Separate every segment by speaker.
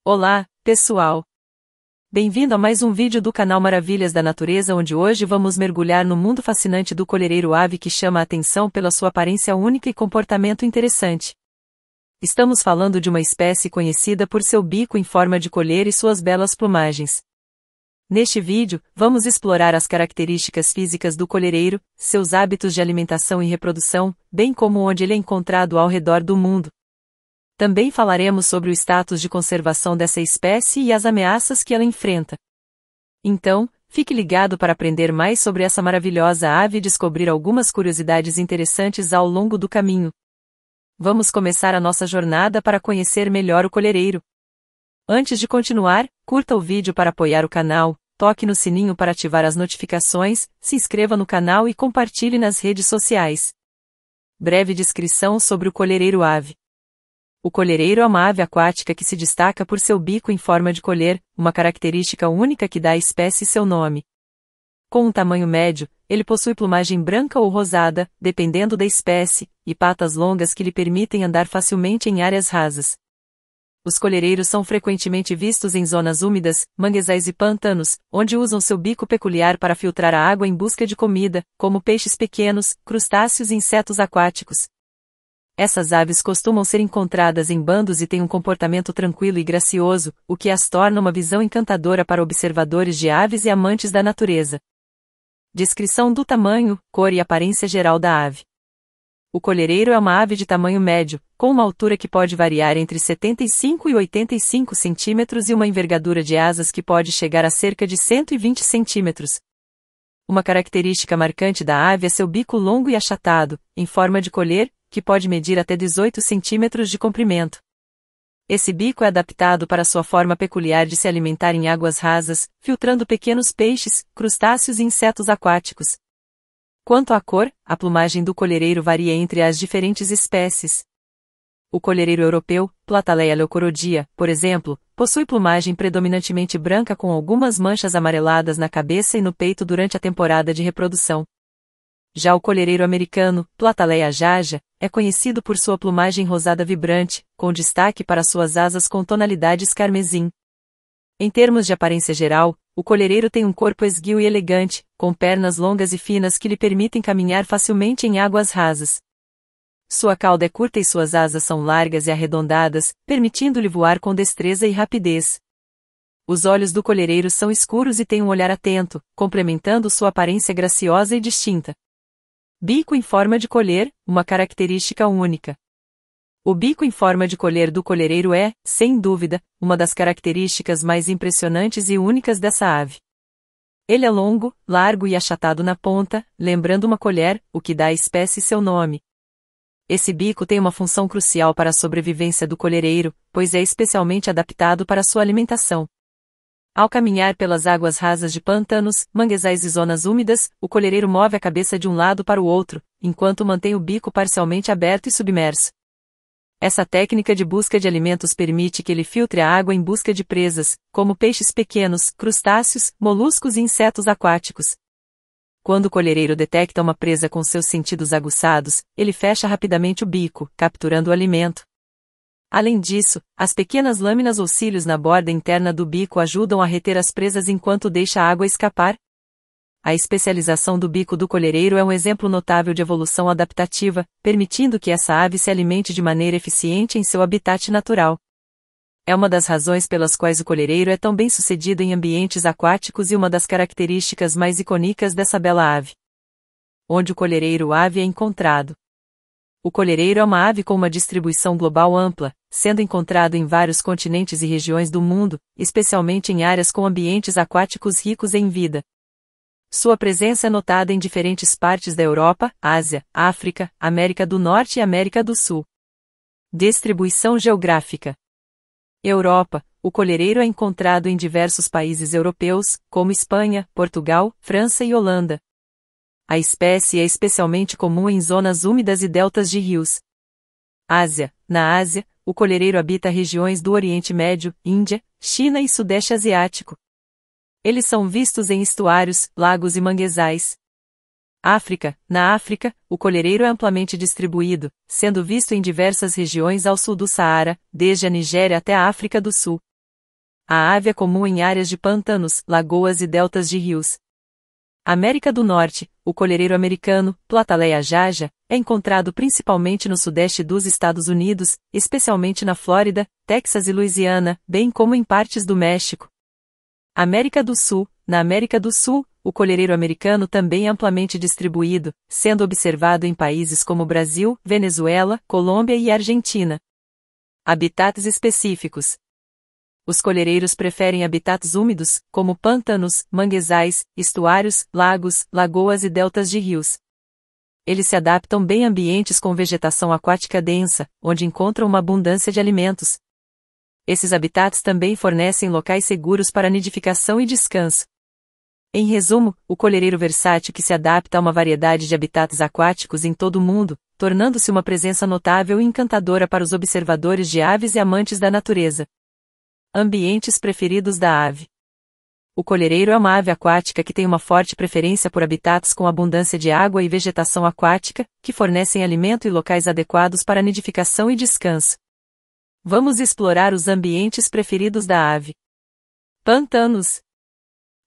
Speaker 1: Olá, pessoal! Bem-vindo a mais um vídeo do canal Maravilhas da Natureza, onde hoje vamos mergulhar no mundo fascinante do colhereiro ave que chama a atenção pela sua aparência única e comportamento interessante. Estamos falando de uma espécie conhecida por seu bico em forma de colher e suas belas plumagens. Neste vídeo, vamos explorar as características físicas do colhereiro, seus hábitos de alimentação e reprodução, bem como onde ele é encontrado ao redor do mundo. Também falaremos sobre o status de conservação dessa espécie e as ameaças que ela enfrenta. Então, fique ligado para aprender mais sobre essa maravilhosa ave e descobrir algumas curiosidades interessantes ao longo do caminho. Vamos começar a nossa jornada para conhecer melhor o colhereiro. Antes de continuar, curta o vídeo para apoiar o canal, toque no sininho para ativar as notificações, se inscreva no canal e compartilhe nas redes sociais. Breve descrição sobre o colhereiro ave. O colhereiro é uma ave aquática que se destaca por seu bico em forma de colher, uma característica única que dá à espécie seu nome. Com um tamanho médio, ele possui plumagem branca ou rosada, dependendo da espécie, e patas longas que lhe permitem andar facilmente em áreas rasas. Os colhereiros são frequentemente vistos em zonas úmidas, manguezais e pântanos, onde usam seu bico peculiar para filtrar a água em busca de comida, como peixes pequenos, crustáceos e insetos aquáticos. Essas aves costumam ser encontradas em bandos e têm um comportamento tranquilo e gracioso, o que as torna uma visão encantadora para observadores de aves e amantes da natureza. Descrição do tamanho, cor e aparência geral da ave. O colhereiro é uma ave de tamanho médio, com uma altura que pode variar entre 75 e 85 centímetros e uma envergadura de asas que pode chegar a cerca de 120 centímetros. Uma característica marcante da ave é seu bico longo e achatado, em forma de colher, que pode medir até 18 centímetros de comprimento. Esse bico é adaptado para sua forma peculiar de se alimentar em águas rasas, filtrando pequenos peixes, crustáceos e insetos aquáticos. Quanto à cor, a plumagem do colhereiro varia entre as diferentes espécies. O colhereiro europeu, Plataleia leucorodia, por exemplo, possui plumagem predominantemente branca com algumas manchas amareladas na cabeça e no peito durante a temporada de reprodução. Já o colhereiro americano, Plataleia jaja, é conhecido por sua plumagem rosada vibrante, com destaque para suas asas com tonalidades carmesim. Em termos de aparência geral, o colhereiro tem um corpo esguio e elegante, com pernas longas e finas que lhe permitem caminhar facilmente em águas rasas. Sua cauda é curta e suas asas são largas e arredondadas, permitindo-lhe voar com destreza e rapidez. Os olhos do colhereiro são escuros e têm um olhar atento, complementando sua aparência graciosa e distinta. Bico em forma de colher, uma característica única. O bico em forma de colher do colhereiro é, sem dúvida, uma das características mais impressionantes e únicas dessa ave. Ele é longo, largo e achatado na ponta, lembrando uma colher, o que dá à espécie seu nome. Esse bico tem uma função crucial para a sobrevivência do colhereiro, pois é especialmente adaptado para sua alimentação. Ao caminhar pelas águas rasas de pântanos, manguezais e zonas úmidas, o colhereiro move a cabeça de um lado para o outro, enquanto mantém o bico parcialmente aberto e submerso. Essa técnica de busca de alimentos permite que ele filtre a água em busca de presas, como peixes pequenos, crustáceos, moluscos e insetos aquáticos. Quando o colhereiro detecta uma presa com seus sentidos aguçados, ele fecha rapidamente o bico, capturando o alimento. Além disso, as pequenas lâminas ou cílios na borda interna do bico ajudam a reter as presas enquanto deixa a água escapar. A especialização do bico do colhereiro é um exemplo notável de evolução adaptativa, permitindo que essa ave se alimente de maneira eficiente em seu habitat natural. É uma das razões pelas quais o colhereiro é tão bem-sucedido em ambientes aquáticos e uma das características mais icônicas dessa bela ave. Onde o colhereiro ave é encontrado. O colhereiro é uma ave com uma distribuição global ampla, sendo encontrado em vários continentes e regiões do mundo, especialmente em áreas com ambientes aquáticos ricos em vida. Sua presença é notada em diferentes partes da Europa, Ásia, África, América do Norte e América do Sul. Distribuição geográfica. Europa. O colhereiro é encontrado em diversos países europeus, como Espanha, Portugal, França e Holanda. A espécie é especialmente comum em zonas úmidas e deltas de rios. Ásia. Na Ásia, o colhereiro habita regiões do Oriente Médio, Índia, China e Sudeste Asiático. Eles são vistos em estuários, lagos e manguezais. África. Na África, o colhereiro é amplamente distribuído, sendo visto em diversas regiões ao sul do Saara, desde a Nigéria até a África do Sul. A ave é comum em áreas de pântanos, lagoas e deltas de rios. América do Norte, o colhereiro americano, Plataleia jaja, é encontrado principalmente no sudeste dos Estados Unidos, especialmente na Flórida, Texas e Louisiana, bem como em partes do México. América do Sul, na América do Sul, o colhereiro americano também é amplamente distribuído, sendo observado em países como Brasil, Venezuela, Colômbia e Argentina. Habitats específicos. Os colhereiros preferem habitats úmidos, como pântanos, manguezais, estuários, lagos, lagoas e deltas de rios. Eles se adaptam bem a ambientes com vegetação aquática densa, onde encontram uma abundância de alimentos. Esses habitats também fornecem locais seguros para nidificação e descanso. Em resumo, o colhereiro versátil que se adapta a uma variedade de habitats aquáticos em todo o mundo, tornando-se uma presença notável e encantadora para os observadores de aves e amantes da natureza. Ambientes preferidos da ave. O colhereiro é uma ave aquática que tem uma forte preferência por habitats com abundância de água e vegetação aquática, que fornecem alimento e locais adequados para nidificação e descanso. Vamos explorar os ambientes preferidos da ave. Pântanos.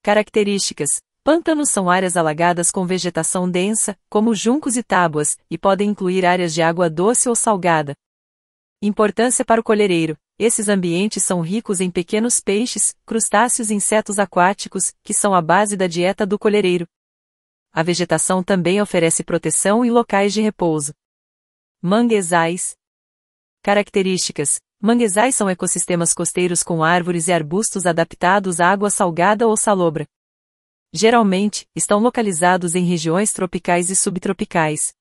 Speaker 1: Características. Pântanos são áreas alagadas com vegetação densa, como juncos e tábuas, e podem incluir áreas de água doce ou salgada. Importância para o colhereiro. Esses ambientes são ricos em pequenos peixes, crustáceos e insetos aquáticos, que são a base da dieta do colhereiro. A vegetação também oferece proteção e locais de repouso. Manguezais. Características. Manguezais são ecossistemas costeiros com árvores e arbustos adaptados à água salgada ou salobra. Geralmente, estão localizados em regiões tropicais e subtropicais.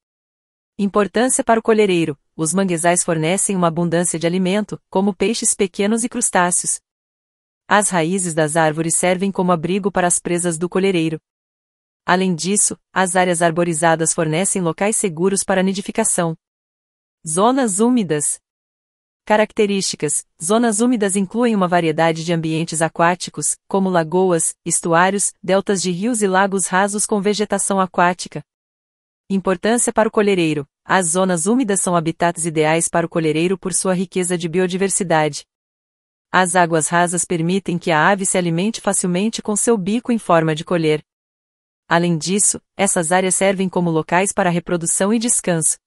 Speaker 1: Importância para o colhereiro. Os manguezais fornecem uma abundância de alimento, como peixes pequenos e crustáceos. As raízes das árvores servem como abrigo para as presas do colhereiro. Além disso, as áreas arborizadas fornecem locais seguros para nidificação. Zonas úmidas. Características. Zonas úmidas incluem uma variedade de ambientes aquáticos, como lagoas, estuários, deltas de rios e lagos rasos com vegetação aquática. Importância para o colhereiro. As zonas úmidas são habitats ideais para o colhereiro por sua riqueza de biodiversidade. As águas rasas permitem que a ave se alimente facilmente com seu bico em forma de colher. Além disso, essas áreas servem como locais para reprodução e descanso.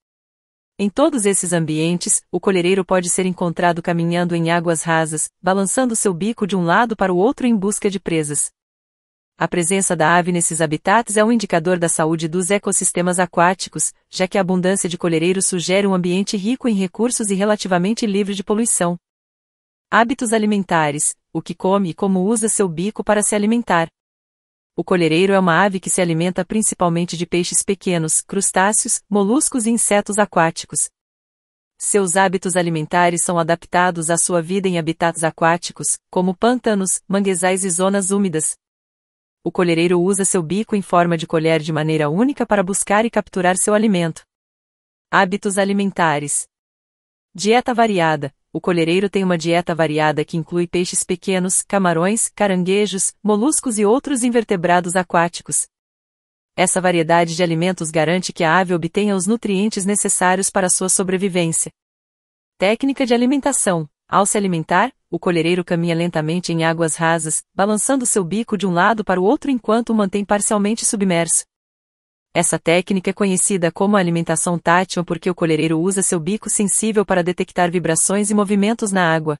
Speaker 1: Em todos esses ambientes, o colhereiro pode ser encontrado caminhando em águas rasas, balançando seu bico de um lado para o outro em busca de presas. A presença da ave nesses habitats é um indicador da saúde dos ecossistemas aquáticos, já que a abundância de colhereiros sugere um ambiente rico em recursos e relativamente livre de poluição. Hábitos alimentares: o que come e como usa seu bico para se alimentar. O colhereiro é uma ave que se alimenta principalmente de peixes pequenos, crustáceos, moluscos e insetos aquáticos. Seus hábitos alimentares são adaptados à sua vida em habitats aquáticos, como pântanos, manguezais e zonas úmidas. O colhereiro usa seu bico em forma de colher de maneira única para buscar e capturar seu alimento. Hábitos alimentares. Dieta variada. O colhereiro tem uma dieta variada que inclui peixes pequenos, camarões, caranguejos, moluscos e outros invertebrados aquáticos. Essa variedade de alimentos garante que a ave obtenha os nutrientes necessários para sua sobrevivência. Técnica de alimentação. Ao se alimentar, o colhereiro caminha lentamente em águas rasas, balançando seu bico de um lado para o outro enquanto o mantém parcialmente submerso. Essa técnica é conhecida como alimentação tátil porque o colhereiro usa seu bico sensível para detectar vibrações e movimentos na água.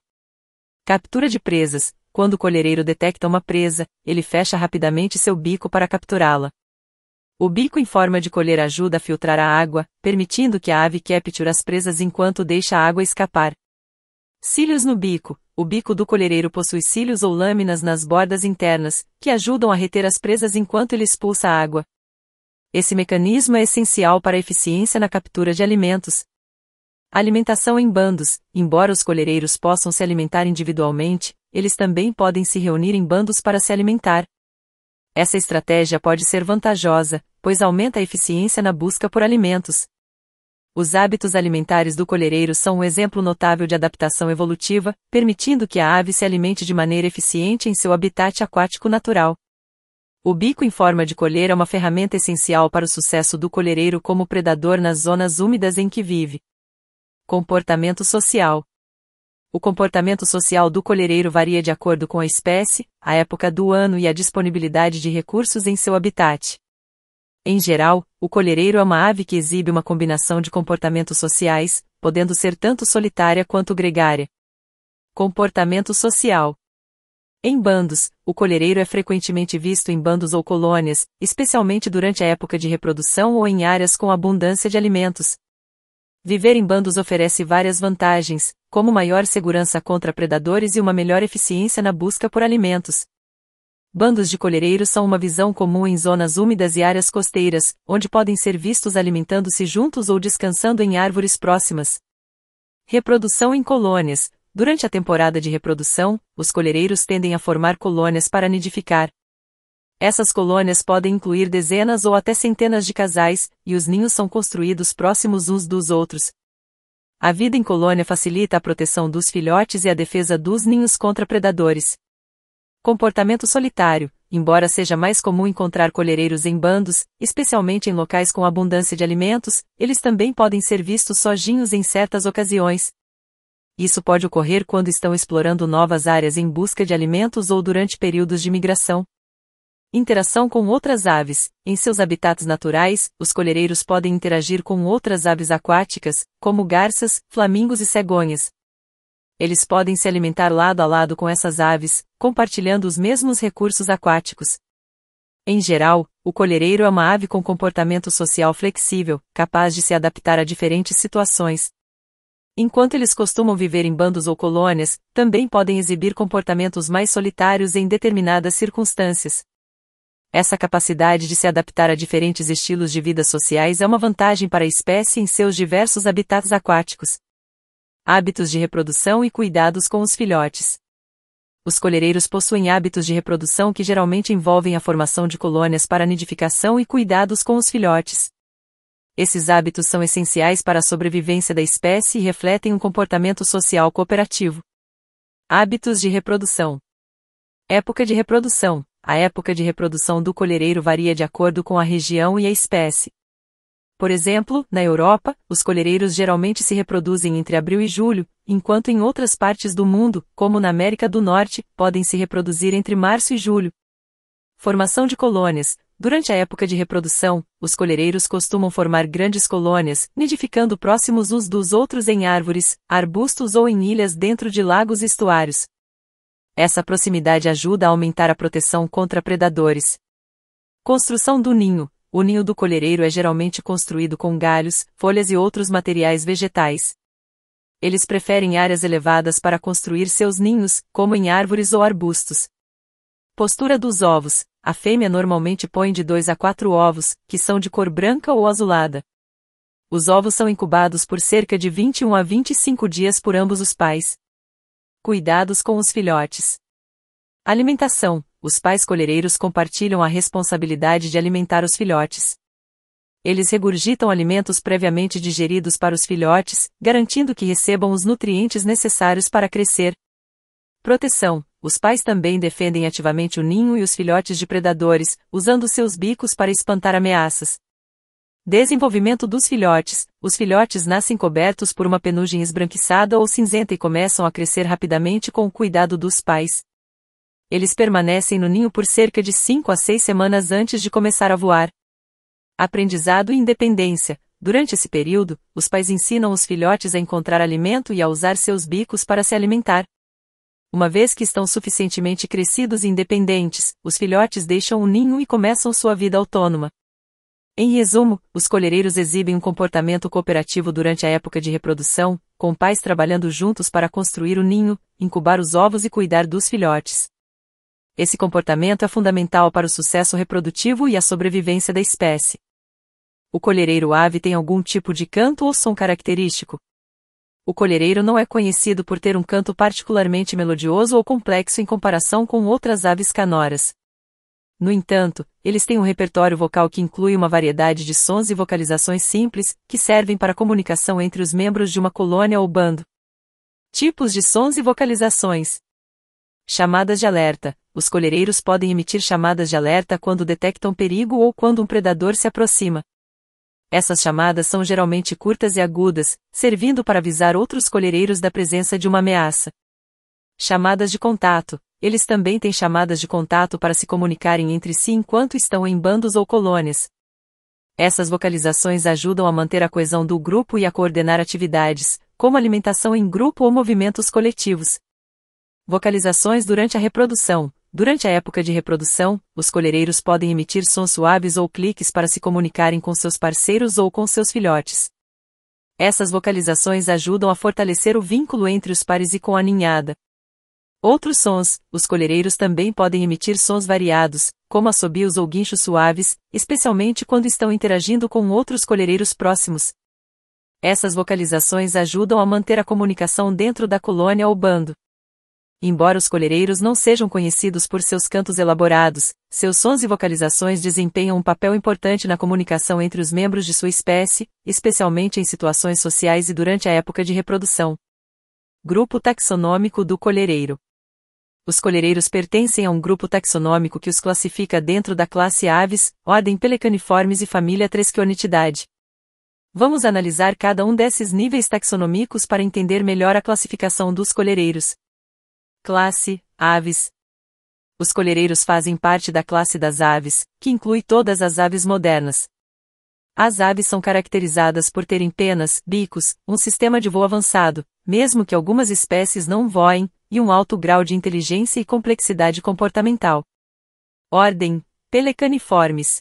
Speaker 1: Captura de presas. Quando o colhereiro detecta uma presa, ele fecha rapidamente seu bico para capturá-la. O bico em forma de colher ajuda a filtrar a água, permitindo que a ave capture as presas enquanto deixa a água escapar. Cílios no bico. O bico do colhereiro possui cílios ou lâminas nas bordas internas, que ajudam a reter as presas enquanto ele expulsa a água. Esse mecanismo é essencial para a eficiência na captura de alimentos. Alimentação em bandos. Embora os colhereiros possam se alimentar individualmente, eles também podem se reunir em bandos para se alimentar. Essa estratégia pode ser vantajosa, pois aumenta a eficiência na busca por alimentos. Os hábitos alimentares do colhereiro são um exemplo notável de adaptação evolutiva, permitindo que a ave se alimente de maneira eficiente em seu habitat aquático natural. O bico em forma de colher é uma ferramenta essencial para o sucesso do colhereiro como predador nas zonas úmidas em que vive. Comportamento social. O comportamento social do colhereiro varia de acordo com a espécie, a época do ano e a disponibilidade de recursos em seu habitat. Em geral, o colhereiro é uma ave que exibe uma combinação de comportamentos sociais, podendo ser tanto solitária quanto gregária. Comportamento social. Em bandos, o colhereiro é frequentemente visto em bandos ou colônias, especialmente durante a época de reprodução ou em áreas com abundância de alimentos. Viver em bandos oferece várias vantagens, como maior segurança contra predadores e uma melhor eficiência na busca por alimentos. Bandos de colhereiros são uma visão comum em zonas úmidas e áreas costeiras, onde podem ser vistos alimentando-se juntos ou descansando em árvores próximas. Reprodução em colônias. Durante a temporada de reprodução, os colhereiros tendem a formar colônias para nidificar. Essas colônias podem incluir dezenas ou até centenas de casais, e os ninhos são construídos próximos uns dos outros. A vida em colônia facilita a proteção dos filhotes e a defesa dos ninhos contra predadores. Comportamento solitário. Embora seja mais comum encontrar colhereiros em bandos, especialmente em locais com abundância de alimentos, eles também podem ser vistos sozinhos em certas ocasiões. Isso pode ocorrer quando estão explorando novas áreas em busca de alimentos ou durante períodos de migração. Interação com outras aves. Em seus habitats naturais, os colhereiros podem interagir com outras aves aquáticas, como garças, flamingos e cegonhas. Eles podem se alimentar lado a lado com essas aves, compartilhando os mesmos recursos aquáticos. Em geral, o colhereiro é uma ave com comportamento social flexível, capaz de se adaptar a diferentes situações. Enquanto eles costumam viver em bandos ou colônias, também podem exibir comportamentos mais solitários em determinadas circunstâncias. Essa capacidade de se adaptar a diferentes estilos de vida sociais é uma vantagem para a espécie em seus diversos habitats aquáticos. Hábitos de reprodução e cuidados com os filhotes. Os colhereiros possuem hábitos de reprodução que geralmente envolvem a formação de colônias para nidificação e cuidados com os filhotes. Esses hábitos são essenciais para a sobrevivência da espécie e refletem um comportamento social cooperativo. Hábitos de reprodução. Época de reprodução. A época de reprodução do colhereiro varia de acordo com a região e a espécie. Por exemplo, na Europa, os colhereiros geralmente se reproduzem entre abril e julho, enquanto em outras partes do mundo, como na América do Norte, podem se reproduzir entre março e julho. Formação de colônias. Durante a época de reprodução, os colhereiros costumam formar grandes colônias, nidificando próximos uns dos outros em árvores, arbustos ou em ilhas dentro de lagos e estuários. Essa proximidade ajuda a aumentar a proteção contra predadores. Construção do ninho. O ninho do colhereiro é geralmente construído com galhos, folhas e outros materiais vegetais. Eles preferem áreas elevadas para construir seus ninhos, como em árvores ou arbustos. Postura dos ovos. A fêmea normalmente põe de 2 a 4 ovos, que são de cor branca ou azulada. Os ovos são incubados por cerca de 21 a 25 dias por ambos os pais. Cuidados com os filhotes. Alimentação. Os pais colhereiros compartilham a responsabilidade de alimentar os filhotes. Eles regurgitam alimentos previamente digeridos para os filhotes, garantindo que recebam os nutrientes necessários para crescer. Proteção. Os pais também defendem ativamente o ninho e os filhotes de predadores, usando seus bicos para espantar ameaças. Desenvolvimento dos filhotes. Os filhotes nascem cobertos por uma penugem esbranquiçada ou cinzenta e começam a crescer rapidamente com o cuidado dos pais. Eles permanecem no ninho por cerca de 5 a 6 semanas antes de começar a voar. Aprendizado e independência. Durante esse período, os pais ensinam os filhotes a encontrar alimento e a usar seus bicos para se alimentar. Uma vez que estão suficientemente crescidos e independentes, os filhotes deixam o ninho e começam sua vida autônoma. Em resumo, os colhereiros exibem um comportamento cooperativo durante a época de reprodução, com pais trabalhando juntos para construir o ninho, incubar os ovos e cuidar dos filhotes. Esse comportamento é fundamental para o sucesso reprodutivo e a sobrevivência da espécie. O colhereiro ave tem algum tipo de canto ou som característico? O colhereiro não é conhecido por ter um canto particularmente melodioso ou complexo em comparação com outras aves canoras. No entanto, eles têm um repertório vocal que inclui uma variedade de sons e vocalizações simples, que servem para a comunicação entre os membros de uma colônia ou bando. Tipos de sons e vocalizações. Chamadas de alerta. Os colhereiros podem emitir chamadas de alerta quando detectam perigo ou quando um predador se aproxima. Essas chamadas são geralmente curtas e agudas, servindo para avisar outros colhereiros da presença de uma ameaça. Chamadas de contato. Eles também têm chamadas de contato para se comunicarem entre si enquanto estão em bandos ou colônias. Essas vocalizações ajudam a manter a coesão do grupo e a coordenar atividades, como alimentação em grupo ou movimentos coletivos. Vocalizações durante a reprodução. Durante a época de reprodução, os colhereiros podem emitir sons suaves ou cliques para se comunicarem com seus parceiros ou com seus filhotes. Essas vocalizações ajudam a fortalecer o vínculo entre os pares e com a ninhada. Outros sons. Os colhereiros também podem emitir sons variados, como assobios ou guinchos suaves, especialmente quando estão interagindo com outros colhereiros próximos. Essas vocalizações ajudam a manter a comunicação dentro da colônia ou bando. Embora os colhereiros não sejam conhecidos por seus cantos elaborados, seus sons e vocalizações desempenham um papel importante na comunicação entre os membros de sua espécie, especialmente em situações sociais e durante a época de reprodução. Grupo taxonômico do colhereiro. Os colhereiros pertencem a um grupo taxonômico que os classifica dentro da classe Aves, ordem Pelecaniformes e família Treschionitidae. Vamos analisar cada um desses níveis taxonômicos para entender melhor a classificação dos colhereiros. Classe Aves. Os colhereiros fazem parte da classe das aves, que inclui todas as aves modernas. As aves são caracterizadas por terem penas, bicos, um sistema de voo avançado, mesmo que algumas espécies não voem, e um alto grau de inteligência e complexidade comportamental. Ordem Pelecaniformes.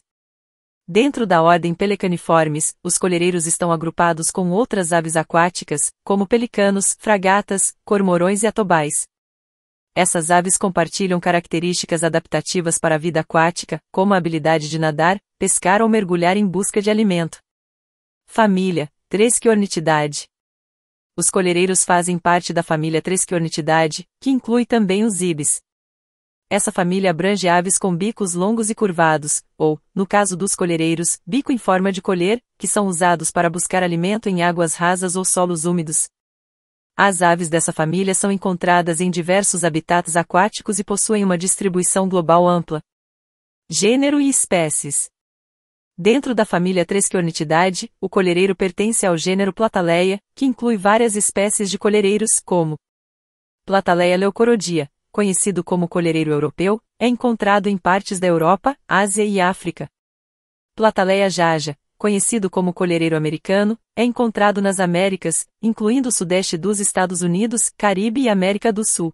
Speaker 1: Dentro da ordem Pelecaniformes, os colhereiros estão agrupados com outras aves aquáticas, como pelicanos, fragatas, cormorões e atobais. Essas aves compartilham características adaptativas para a vida aquática, como a habilidade de nadar, pescar ou mergulhar em busca de alimento. Família Treschionitidae. Os colhereiros fazem parte da família Treschionitidae, que inclui também os ibis. Essa família abrange aves com bicos longos e curvados, ou, no caso dos colhereiros, bico em forma de colher, que são usados para buscar alimento em águas rasas ou solos úmidos. As aves dessa família são encontradas em diversos habitats aquáticos e possuem uma distribuição global ampla. Gênero e espécies. Dentro da família Treschionitidae, o colhereiro pertence ao gênero Plataleia, que inclui várias espécies de colhereiros, como Plataleia leucorodia, conhecido como colhereiro europeu, é encontrado em partes da Europa, Ásia e África. Plataleia jaja, conhecido como colhereiro americano, é encontrado nas Américas, incluindo o sudeste dos Estados Unidos, Caribe e América do Sul.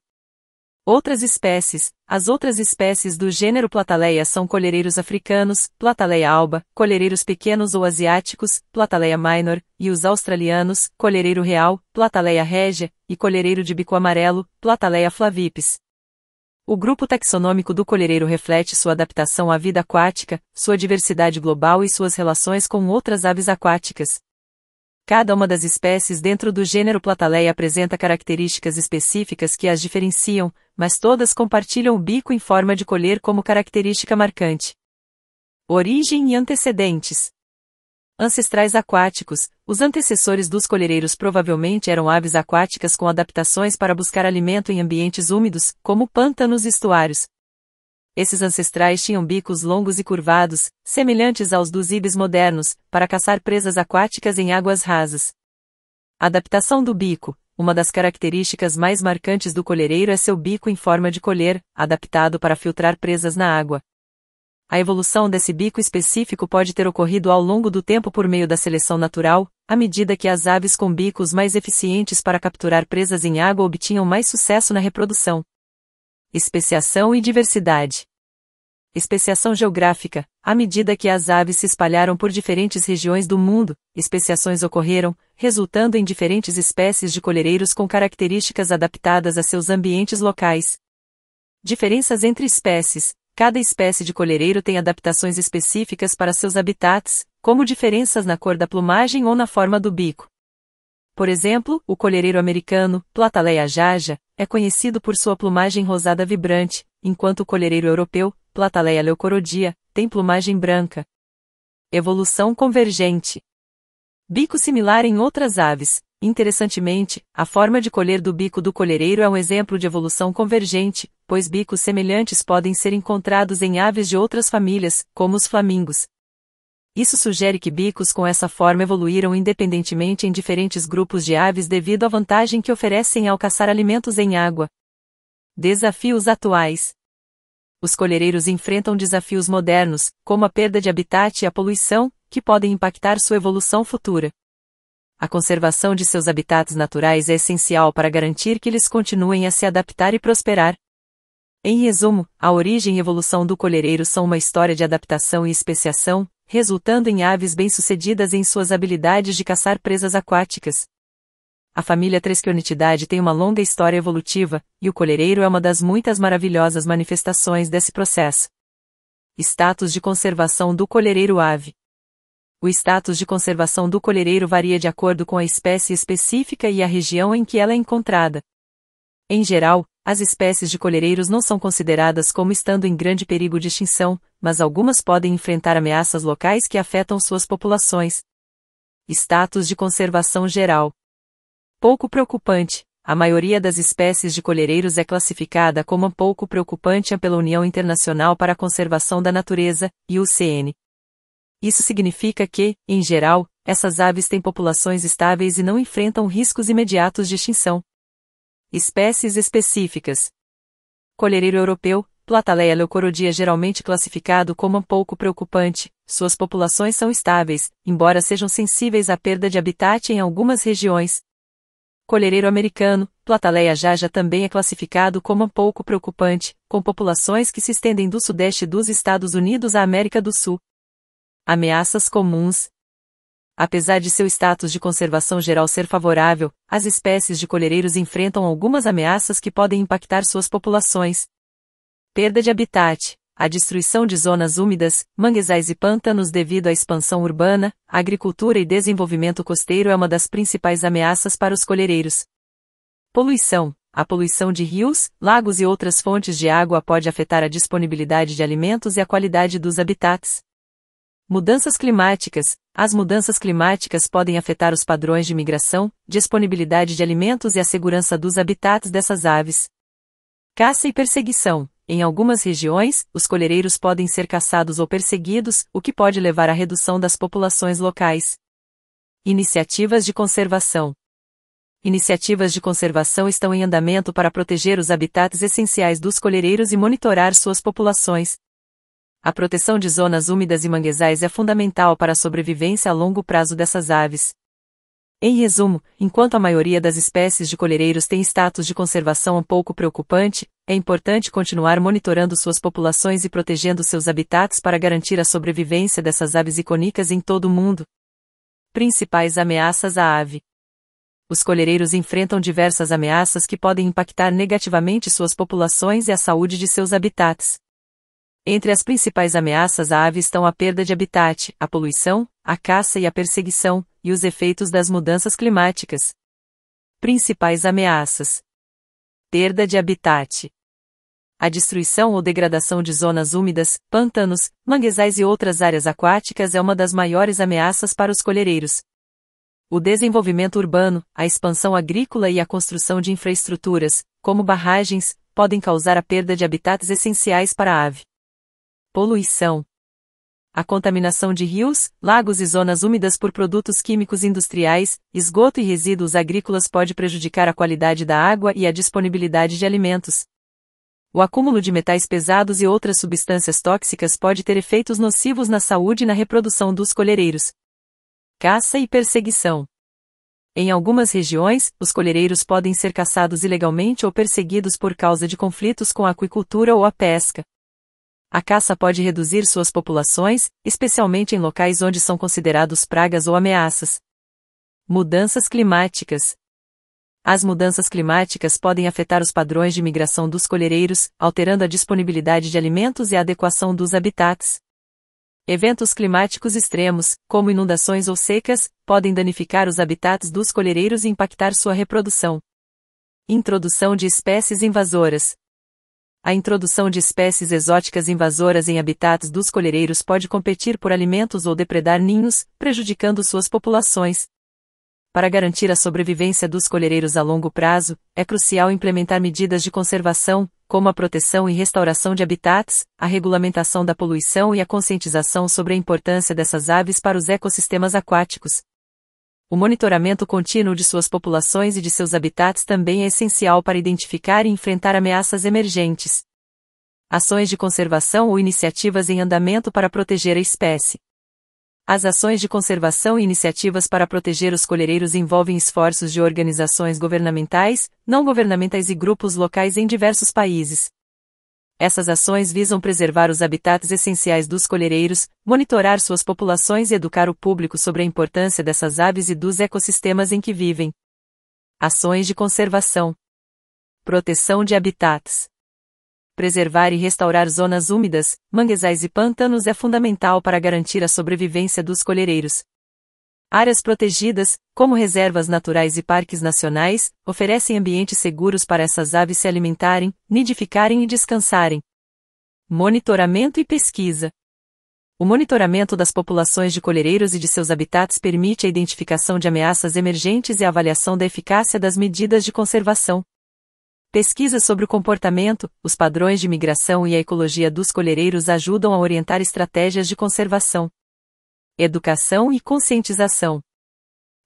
Speaker 1: Outras espécies. As outras espécies do gênero Plataleia são colhereiros africanos, Plataleia alba, colhereiros pequenos ou asiáticos, Plataleia minor, e os australianos, colhereiro real, Plataleia regia, e colhereiro de bico amarelo, Plataleia flavipes. O grupo taxonômico do colhereiro reflete sua adaptação à vida aquática, sua diversidade global e suas relações com outras aves aquáticas. Cada uma das espécies dentro do gênero Plataleia apresenta características específicas que as diferenciam, mas todas compartilham o bico em forma de colher como característica marcante. Origem e antecedentes. Ancestrais aquáticos. Os antecessores dos colhereiros provavelmente eram aves aquáticas com adaptações para buscar alimento em ambientes úmidos, como pântanos e estuários. Esses ancestrais tinham bicos longos e curvados, semelhantes aos dos ibis modernos, para caçar presas aquáticas em águas rasas. Adaptação do bico. Uma das características mais marcantes do colhereiro é seu bico em forma de colher, adaptado para filtrar presas na água. A evolução desse bico específico pode ter ocorrido ao longo do tempo por meio da seleção natural, à medida que as aves com bicos mais eficientes para capturar presas em água obtinham mais sucesso na reprodução. Especiação e diversidade. Especiação geográfica. À medida que as aves se espalharam por diferentes regiões do mundo, especiações ocorreram, resultando em diferentes espécies de colhereiros com características adaptadas a seus ambientes locais. Diferenças entre espécies. Cada espécie de colhereiro tem adaptações específicas para seus habitats, como diferenças na cor da plumagem ou na forma do bico. Por exemplo, o colhereiro americano, Plataleia jaja, é conhecido por sua plumagem rosada vibrante, enquanto o colhereiro europeu, Plataleia leucorodia, tem plumagem branca. Evolução convergente. Bico similar em outras aves. Interessantemente, a forma de colher do bico do colhereiro é um exemplo de evolução convergente, pois bicos semelhantes podem ser encontrados em aves de outras famílias, como os flamingos. Isso sugere que bicos com essa forma evoluíram independentemente em diferentes grupos de aves devido à vantagem que oferecem ao caçar alimentos em água. Desafios atuais. Os colhereiros enfrentam desafios modernos, como a perda de habitat e a poluição, que podem impactar sua evolução futura. A conservação de seus habitats naturais é essencial para garantir que eles continuem a se adaptar e prosperar. Em resumo, a origem e evolução do colhereiro são uma história de adaptação e especiação, resultando em aves bem-sucedidas em suas habilidades de caçar presas aquáticas. A família Treskionidae tem uma longa história evolutiva, e o colhereiro é uma das muitas maravilhosas manifestações desse processo. Status de conservação do colhereiro ave. O status de conservação do colhereiro varia de acordo com a espécie específica e a região em que ela é encontrada. Em geral, as espécies de colhereiros não são consideradas como estando em grande perigo de extinção, mas algumas podem enfrentar ameaças locais que afetam suas populações. Status de conservação geral. Pouco preocupante. A maioria das espécies de colhereiros é classificada como pouco preocupante pela União Internacional para a Conservação da Natureza, IUCN. Isso significa que, em geral, essas aves têm populações estáveis e não enfrentam riscos imediatos de extinção. Espécies específicas. Colhereiro europeu, Plataleia leucorodia geralmente classificado como pouco preocupante, suas populações são estáveis, embora sejam sensíveis à perda de habitat em algumas regiões. Colhereiro americano, Plataleia jaja também é classificado como pouco preocupante, com populações que se estendem do sudeste dos Estados Unidos à América do Sul. Ameaças comuns. Apesar de seu status de conservação geral ser favorável, as espécies de colhereiros enfrentam algumas ameaças que podem impactar suas populações. Perda de habitat. A destruição de zonas úmidas, manguezais e pântanos devido à expansão urbana, agricultura e desenvolvimento costeiro é uma das principais ameaças para os colhereiros. Poluição. A poluição de rios, lagos e outras fontes de água pode afetar a disponibilidade de alimentos e a qualidade dos habitats. Mudanças climáticas. As mudanças climáticas podem afetar os padrões de migração, disponibilidade de alimentos e a segurança dos habitats dessas aves. Caça e perseguição. Em algumas regiões, os colhereiros podem ser caçados ou perseguidos, o que pode levar à redução das populações locais. Iniciativas de conservação. Iniciativas de conservação estão em andamento para proteger os habitats essenciais dos colhereiros e monitorar suas populações. A proteção de zonas úmidas e manguezais é fundamental para a sobrevivência a longo prazo dessas aves. Em resumo, enquanto a maioria das espécies de colhereiros tem status de conservação pouco preocupante, é importante continuar monitorando suas populações e protegendo seus habitats para garantir a sobrevivência dessas aves icônicas em todo o mundo. Principais ameaças à ave. Os colhereiros enfrentam diversas ameaças que podem impactar negativamente suas populações e a saúde de seus habitats. Entre as principais ameaças à ave estão a perda de habitat, a poluição, a caça e a perseguição, e os efeitos das mudanças climáticas. Principais ameaças. Perda de habitat. A destruição ou degradação de zonas úmidas, pântanos, manguezais e outras áreas aquáticas é uma das maiores ameaças para os colhereiros. O desenvolvimento urbano, a expansão agrícola e a construção de infraestruturas, como barragens, podem causar a perda de habitats essenciais para a ave. Poluição. A contaminação de rios, lagos e zonas úmidas por produtos químicos industriais, esgoto e resíduos agrícolas pode prejudicar a qualidade da água e a disponibilidade de alimentos. O acúmulo de metais pesados e outras substâncias tóxicas pode ter efeitos nocivos na saúde e na reprodução dos colhereiros. Caça e perseguição. Em algumas regiões, os colhereiros podem ser caçados ilegalmente ou perseguidos por causa de conflitos com a aquicultura ou a pesca. A caça pode reduzir suas populações, especialmente em locais onde são considerados pragas ou ameaças. Mudanças climáticas. As mudanças climáticas podem afetar os padrões de migração dos colhereiros, alterando a disponibilidade de alimentos e a adequação dos habitats. Eventos climáticos extremos, como inundações ou secas, podem danificar os habitats dos colhereiros e impactar sua reprodução. Introdução de espécies invasoras. A introdução de espécies exóticas invasoras em habitats dos colhereiros pode competir por alimentos ou depredar ninhos, prejudicando suas populações. Para garantir a sobrevivência dos colhereiros a longo prazo, é crucial implementar medidas de conservação, como a proteção e restauração de habitats, a regulamentação da poluição e a conscientização sobre a importância dessas aves para os ecossistemas aquáticos. O monitoramento contínuo de suas populações e de seus habitats também é essencial para identificar e enfrentar ameaças emergentes. Ações de conservação ou iniciativas em andamento para proteger a espécie. As ações de conservação e iniciativas para proteger os coleireiros envolvem esforços de organizações governamentais, não governamentais e grupos locais em diversos países. Essas ações visam preservar os habitats essenciais dos coleireiros, monitorar suas populações e educar o público sobre a importância dessas aves e dos ecossistemas em que vivem. Ações de conservação. Proteção de habitats. Preservar e restaurar zonas úmidas, manguezais e pântanos é fundamental para garantir a sobrevivência dos coleireiros. Áreas protegidas, como reservas naturais e parques nacionais, oferecem ambientes seguros para essas aves se alimentarem, nidificarem e descansarem. Monitoramento e pesquisa. O monitoramento das populações de coleireiros e de seus habitats permite a identificação de ameaças emergentes e a avaliação da eficácia das medidas de conservação. Pesquisas sobre o comportamento, os padrões de migração e a ecologia dos coleireiros ajudam a orientar estratégias de conservação. Educação e conscientização.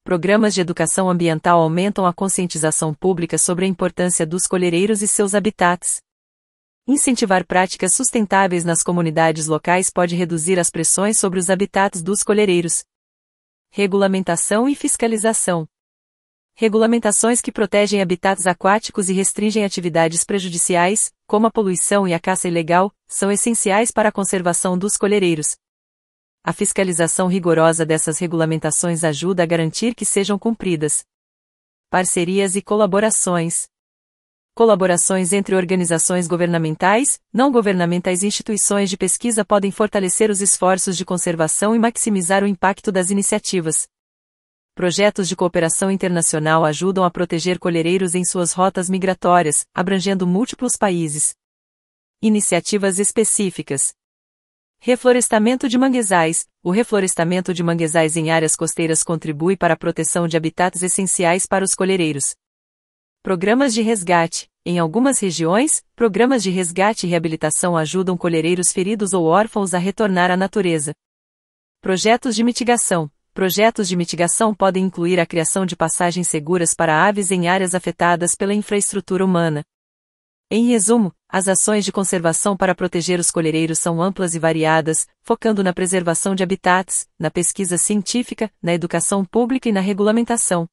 Speaker 1: Programas de educação ambiental aumentam a conscientização pública sobre a importância dos coleireiros e seus habitats. Incentivar práticas sustentáveis nas comunidades locais pode reduzir as pressões sobre os habitats dos coleireiros. Regulamentação e fiscalização. Regulamentações que protegem habitats aquáticos e restringem atividades prejudiciais, como a poluição e a caça ilegal, são essenciais para a conservação dos coleireiros. A fiscalização rigorosa dessas regulamentações ajuda a garantir que sejam cumpridas. Parcerias e colaborações. Colaborações entre organizações governamentais, não governamentais e instituições de pesquisa podem fortalecer os esforços de conservação e maximizar o impacto das iniciativas. Projetos de cooperação internacional ajudam a proteger coleireiros em suas rotas migratórias, abrangendo múltiplos países. Iniciativas específicas. Reflorestamento de manguezais. O reflorestamento de manguezais em áreas costeiras contribui para a proteção de habitats essenciais para os coleireiros. Programas de resgate. Em algumas regiões, programas de resgate e reabilitação ajudam coleireiros feridos ou órfãos a retornar à natureza. Projetos de mitigação. Projetos de mitigação podem incluir a criação de passagens seguras para aves em áreas afetadas pela infraestrutura humana. Em resumo, as ações de conservação para proteger os coleireiros são amplas e variadas, focando na preservação de habitats, na pesquisa científica, na educação pública e na regulamentação.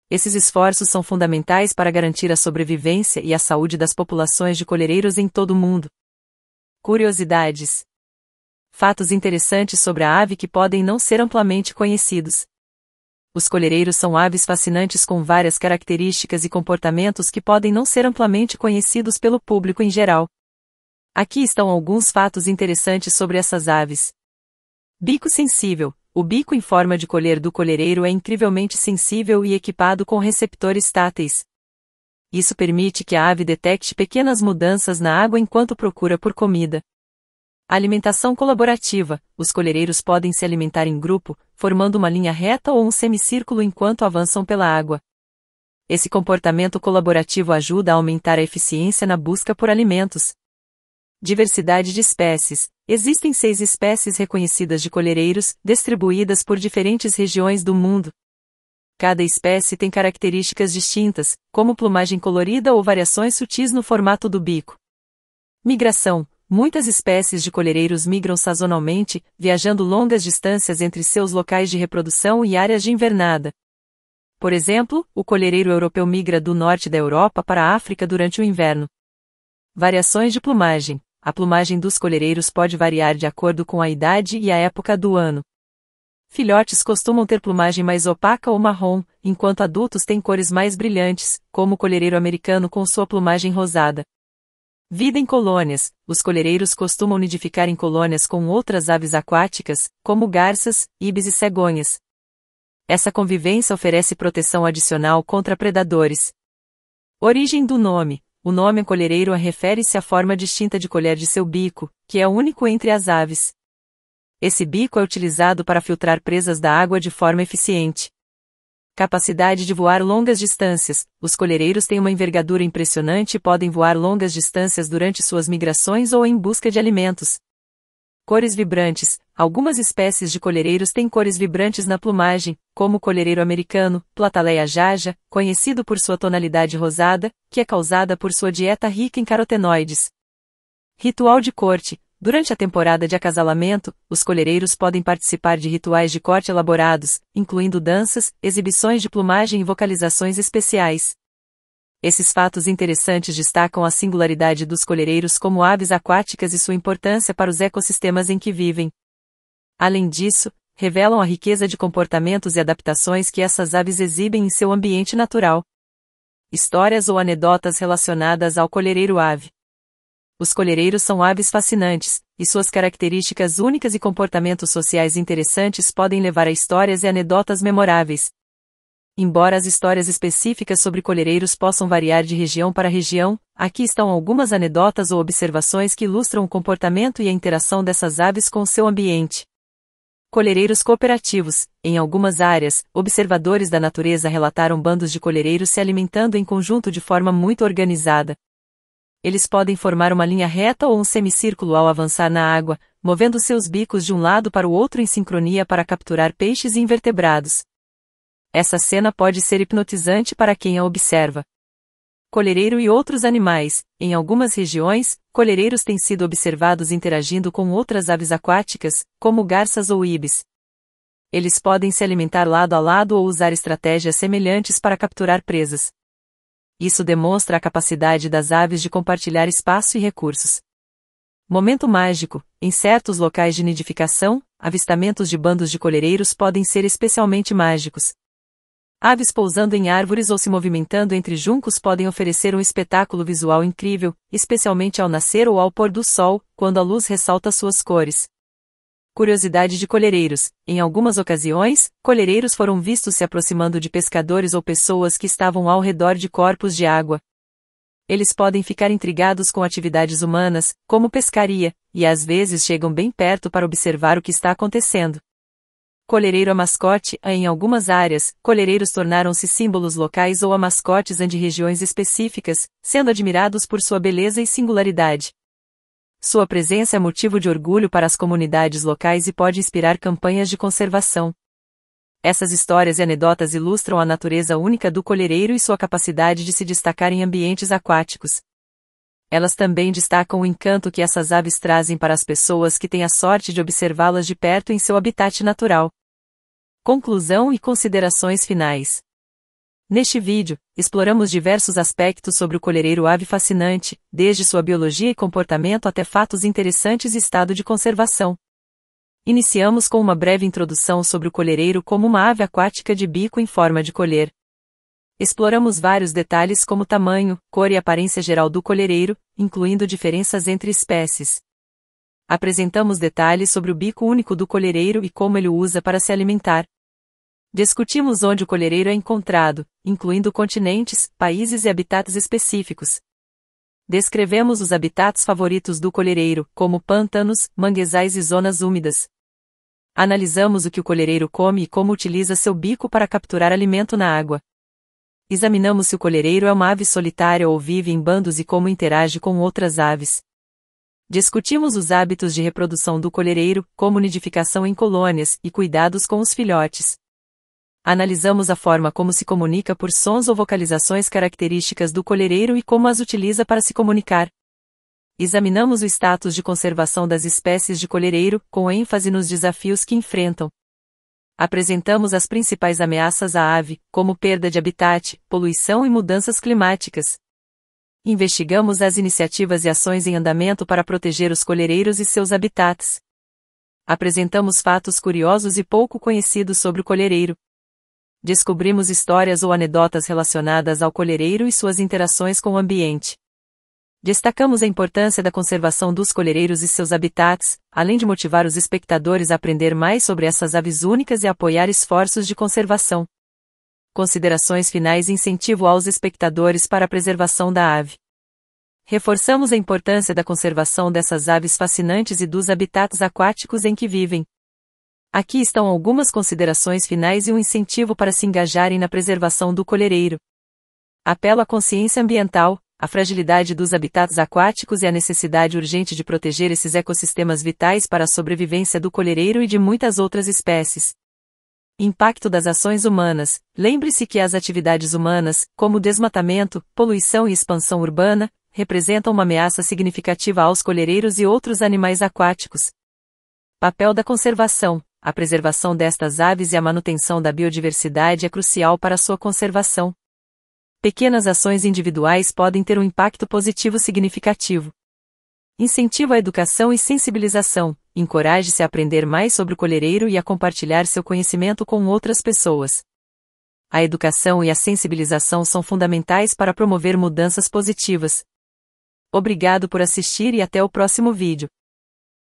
Speaker 1: Esses esforços são fundamentais para garantir a sobrevivência e a saúde das populações de coleireiros em todo o mundo. Curiosidades. Fatos interessantes sobre a ave que podem não ser amplamente conhecidos. Os coleireiros são aves fascinantes com várias características e comportamentos que podem não ser amplamente conhecidos pelo público em geral. Aqui estão alguns fatos interessantes sobre essas aves. Bico sensível. O bico em forma de colher do coleireiro é incrivelmente sensível e equipado com receptores táteis. Isso permite que a ave detecte pequenas mudanças na água enquanto procura por comida. Alimentação colaborativa. Os coleireiros podem se alimentar em grupo, formando uma linha reta ou um semicírculo enquanto avançam pela água. Esse comportamento colaborativo ajuda a aumentar a eficiência na busca por alimentos. Diversidade de espécies. Existem 6 espécies reconhecidas de coleireiros, distribuídas por diferentes regiões do mundo. Cada espécie tem características distintas, como plumagem colorida ou variações sutis no formato do bico. Migração. Muitas espécies de coleireiros migram sazonalmente, viajando longas distâncias entre seus locais de reprodução e áreas de invernada. Por exemplo, o coleireiro europeu migra do norte da Europa para a África durante o inverno. Variações de plumagem. A plumagem dos coleireiros pode variar de acordo com a idade e a época do ano. Filhotes costumam ter plumagem mais opaca ou marrom, enquanto adultos têm cores mais brilhantes, como o coleireiro americano com sua plumagem rosada. Vida em colônias. Os coleireiros costumam nidificar em colônias com outras aves aquáticas, como garças, ibis e cegonhas. Essa convivência oferece proteção adicional contra predadores. Origem do nome. O nome coleireiro refere-se à forma distinta de colher de seu bico, que é único entre as aves. Esse bico é utilizado para filtrar presas da água de forma eficiente. Capacidade de voar longas distâncias. Os colhereiros têm uma envergadura impressionante e podem voar longas distâncias durante suas migrações ou em busca de alimentos. Cores vibrantes. Algumas espécies de colhereiros têm cores vibrantes na plumagem, como o colhereiro americano, Plataleia jaja, conhecido por sua tonalidade rosada, que é causada por sua dieta rica em carotenoides. Ritual de corte. Durante a temporada de acasalamento, os colhereiros podem participar de rituais de corte elaborados, incluindo danças, exibições de plumagem e vocalizações especiais. Esses fatos interessantes destacam a singularidade dos colhereiros como aves aquáticas e sua importância para os ecossistemas em que vivem. Além disso, revelam a riqueza de comportamentos e adaptações que essas aves exibem em seu ambiente natural. Histórias ou anedotas relacionadas ao colhereiro ave. Os colhereiros são aves fascinantes, e suas características únicas e comportamentos sociais interessantes podem levar a histórias e anedotas memoráveis. Embora as histórias específicas sobre colhereiros possam variar de região para região, aqui estão algumas anedotas ou observações que ilustram o comportamento e a interação dessas aves com o seu ambiente. Colhereiros cooperativos. Em algumas áreas, observadores da natureza relataram bandos de colhereiros se alimentando em conjunto de forma muito organizada. Eles podem formar uma linha reta ou um semicírculo ao avançar na água, movendo seus bicos de um lado para o outro em sincronia para capturar peixes e invertebrados. Essa cena pode ser hipnotizante para quem a observa. Colhereiro e outros animais. Em algumas regiões, colhereiros têm sido observados interagindo com outras aves aquáticas, como garças ou ibis. Eles podem se alimentar lado a lado ou usar estratégias semelhantes para capturar presas. Isso demonstra a capacidade das aves de compartilhar espaço e recursos. Momento mágico. Em certos locais de nidificação, avistamentos de bandos de colhereiros podem ser especialmente mágicos. Aves pousando em árvores ou se movimentando entre juncos podem oferecer um espetáculo visual incrível, especialmente ao nascer ou ao pôr do sol, quando a luz ressalta suas cores. Curiosidade de colhereiros. Em algumas ocasiões, colhereiros foram vistos se aproximando de pescadores ou pessoas que estavam ao redor de corpos de água. Eles podem ficar intrigados com atividades humanas, como pescaria, e às vezes chegam bem perto para observar o que está acontecendo. Colhereiro a mascote. Em algumas áreas, colhereiros tornaram-se símbolos locais ou a mascotes de regiões específicas, sendo admirados por sua beleza e singularidade. Sua presença é motivo de orgulho para as comunidades locais e pode inspirar campanhas de conservação. Essas histórias e anedotas ilustram a natureza única do colhereiro e sua capacidade de se destacar em ambientes aquáticos. Elas também destacam o encanto que essas aves trazem para as pessoas que têm a sorte de observá-las de perto em seu habitat natural. Conclusão e considerações finais. Neste vídeo, exploramos diversos aspectos sobre o colhereiro ave fascinante, desde sua biologia e comportamento até fatos interessantes e estado de conservação. Iniciamos com uma breve introdução sobre o colhereiro como uma ave aquática de bico em forma de colher. Exploramos vários detalhes como tamanho, cor e aparência geral do colhereiro, incluindo diferenças entre espécies. Apresentamos detalhes sobre o bico único do colhereiro e como ele o usa para se alimentar. Discutimos onde o colhereiro é encontrado, incluindo continentes, países e habitats específicos. Descrevemos os habitats favoritos do colhereiro, como pântanos, manguezais e zonas úmidas. Analisamos o que o colhereiro come e como utiliza seu bico para capturar alimento na água. Examinamos se o colhereiro é uma ave solitária ou vive em bandos e como interage com outras aves. Discutimos os hábitos de reprodução do colhereiro, como nidificação em colônias e cuidados com os filhotes. Analisamos a forma como se comunica por sons ou vocalizações características do colhereiro e como as utiliza para se comunicar. Examinamos o status de conservação das espécies de colhereiro, com ênfase nos desafios que enfrentam. Apresentamos as principais ameaças à ave, como perda de habitat, poluição e mudanças climáticas. Investigamos as iniciativas e ações em andamento para proteger os colhereiros e seus habitats. Apresentamos fatos curiosos e pouco conhecidos sobre o colhereiro. Descobrimos histórias ou anedotas relacionadas ao colhereiro e suas interações com o ambiente. Destacamos a importância da conservação dos colhereiros e seus habitats, além de motivar os espectadores a aprender mais sobre essas aves únicas e apoiar esforços de conservação. Considerações finais e incentivo aos espectadores para a preservação da ave. Reforçamos a importância da conservação dessas aves fascinantes e dos habitats aquáticos em que vivem. Aqui estão algumas considerações finais e um incentivo para se engajarem na preservação do colhereiro. Apelo à consciência ambiental, à fragilidade dos habitats aquáticos e à necessidade urgente de proteger esses ecossistemas vitais para a sobrevivência do colhereiro e de muitas outras espécies. Impacto das ações humanas. Lembre-se que as atividades humanas, como desmatamento, poluição e expansão urbana, representam uma ameaça significativa aos colhereiros e outros animais aquáticos. Papel da conservação. A preservação destas aves e a manutenção da biodiversidade é crucial para sua conservação. Pequenas ações individuais podem ter um impacto positivo significativo. Incentivo à educação e sensibilização. Encoraje-se a aprender mais sobre o colhereiro e a compartilhar seu conhecimento com outras pessoas. A educação e a sensibilização são fundamentais para promover mudanças positivas. Obrigado por assistir e até o próximo vídeo.